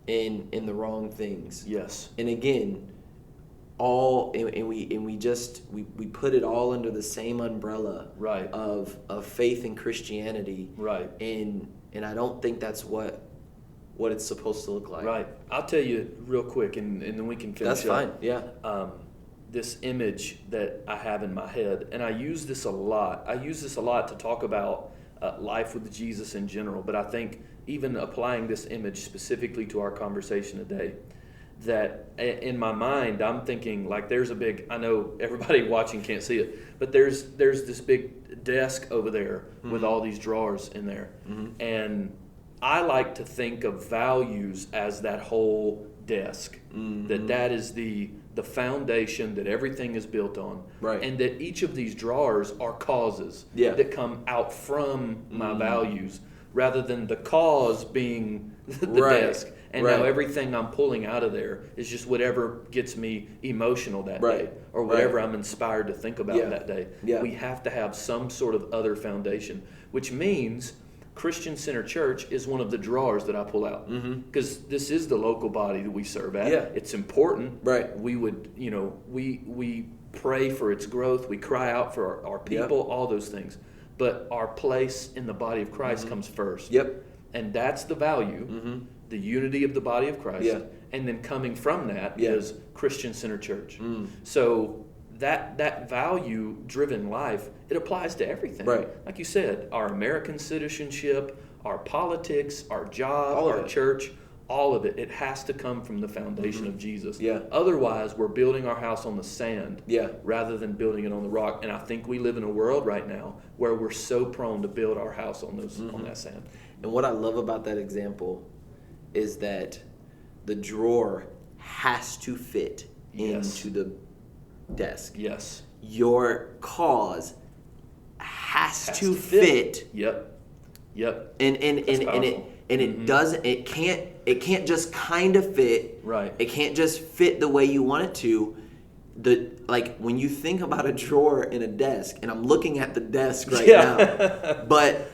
in the wrong things. Yes. And again, we put it all under the same umbrella, right, of faith and Christianity. Right. And I don't think that's what it's supposed to look like. Right. I'll tell you real quick and then we can finish. That's fine. Yeah. This image that I have in my head, and I use this a lot. To talk about life with Jesus in general, but I think even applying this image specifically to our conversation today, that in my mind I'm thinking like there's a big, I know everybody watching can't see it, but there's this big desk over there with all these drawers in there, and I like to think of values as that whole desk, that is the foundation that everything is built on, right, and that each of these drawers are causes that come out from my values, rather than the cause being the right, desk. And right, now everything I'm pulling out of there is just whatever gets me emotional that day, or whatever I'm inspired to think about that day. Yeah. We have to have some sort of other foundation, which means Christian Center Church is one of the drawers that I pull out, because this is the local body that we serve at. Yeah. It's important. Right. We would, we pray for its growth. We cry out for our people, all those things. But our place in the body of Christ comes first. Yep. And that's the value, the unity of the body of Christ. Yeah. And then coming from that is Christian Center Church. So that value-driven life, it applies to everything. Right. Like you said, our American citizenship, our politics, our job, our church, all of it has to come from the foundation Mm-hmm. of Jesus. Yeah. Otherwise, we're building our house on the sand Yeah. rather than building it on the rock. And I think we live in a world right now where we're so prone to build our house on that sand. And what I love about that example is that the drawer has to fit into the desk. Yes. Your cause has to fit. Yep. And it doesn't. It can't just kind of fit. Right. It can't just fit the way you want it to. Like when you think about a drawer in a desk, and I'm looking at the desk right now, but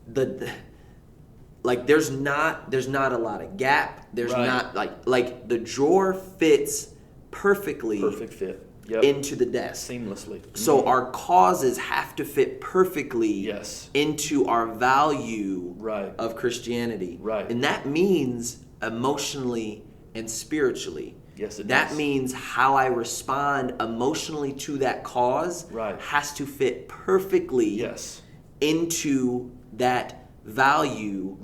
there's not a lot of gap. There's not like the drawer fits perfectly. Perfect fit. Yep. Into the desk. Seamlessly. So our causes have to fit perfectly into our value of Christianity. Right. And that means emotionally and spiritually. Yes, it that does. means how I respond emotionally to that cause has to fit perfectly into that value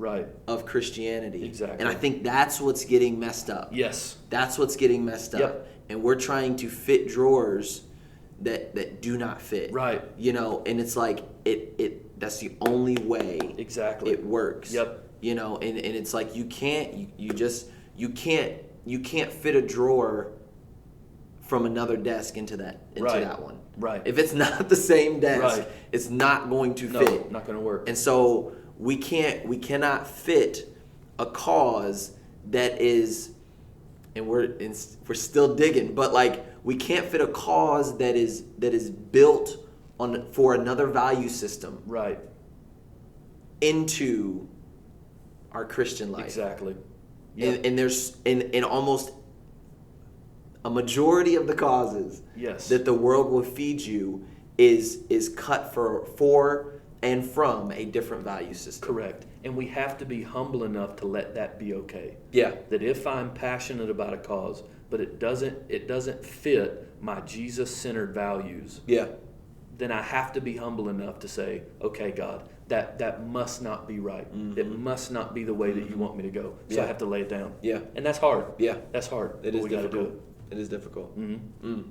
of Christianity. Exactly. And I think that's what's getting messed up. Yes. That's what's getting messed up. Yep. And we're trying to fit drawers that do not fit. Right. And it's like that's the only way it works. Yep. And it's like you can't fit a drawer from another desk into that one. Right. If it's not the same desk, it's not going to fit. Not going to work. And so we cannot fit a cause that is, and we're still digging, but like we can't fit a cause that is built for another value system into our Christian life. Exactly. Yep. And there's in almost a majority of the causes that the world will feed you is cut for and from a different value system. Correct. And we have to be humble enough to let that be okay. Yeah. That if I'm passionate about a cause, but it doesn't fit my Jesus-centered values, then I have to be humble enough to say, okay, God, that must not be right. Mm-hmm. It must not be the way that you want me to go. So I have to lay it down. Yeah. And that's hard. Yeah. That's hard. It is we got to do difficult. it. It is difficult. Mm-hmm. Mm.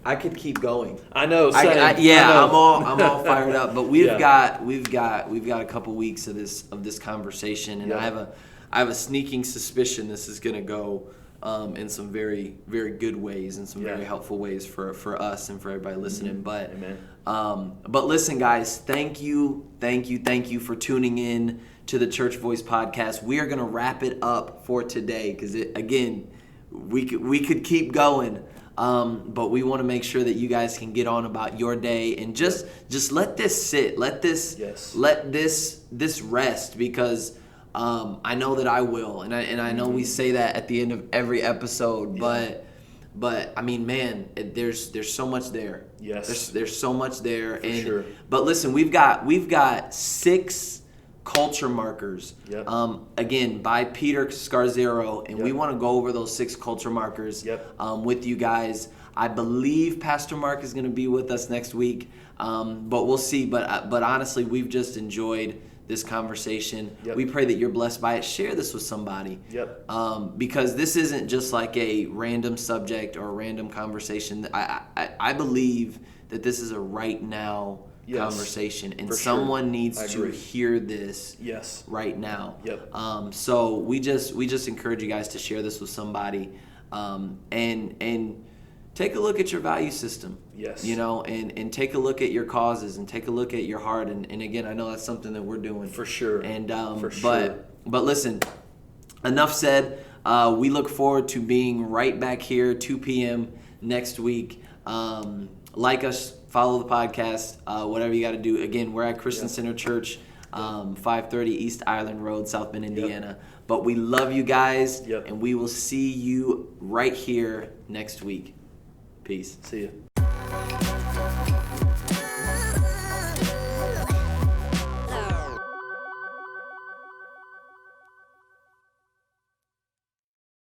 I could keep going. I know. I know. I'm all fired up. But we've got a couple weeks of this conversation, and I have a sneaking suspicion this is going to go in some very, very good ways and some very helpful ways for us and for everybody listening. Mm-hmm. But listen, guys, thank you for tuning in to the Church Voice podcast. We are going to wrap it up for today because again, we could keep going. But we want to make sure that you guys can get on about your day and just let this sit, let this rest, because I know that I will, and I know we say that at the end of every episode, but I mean, man, there's so much there. Yes, there's so much there, for sure. But listen, we've got 6 culture markers, again, by Peter Scarzero, and we want to go over those 6 culture markers with you guys. I believe Pastor Mark is going to be with us next week, but we'll see. But honestly, we've just enjoyed this conversation. We pray that you're blessed by it. Share this with somebody, because this isn't just like a random subject or a random conversation. I believe that this is a right now conversation, and someone needs to hear this right now. So we just encourage you guys to share this with somebody, and take a look at your value system. And take a look at your causes and take a look at your heart. And again, I know that's something that we're doing for sure. And but listen, enough said. We look forward to being right back here 2 p.m. next week. Like us, follow the podcast, whatever you got to do. Again, we're at Christian Center Church, 530 East Island Road, South Bend, Indiana. But we love you guys, and we will see you right here next week. Peace. See you.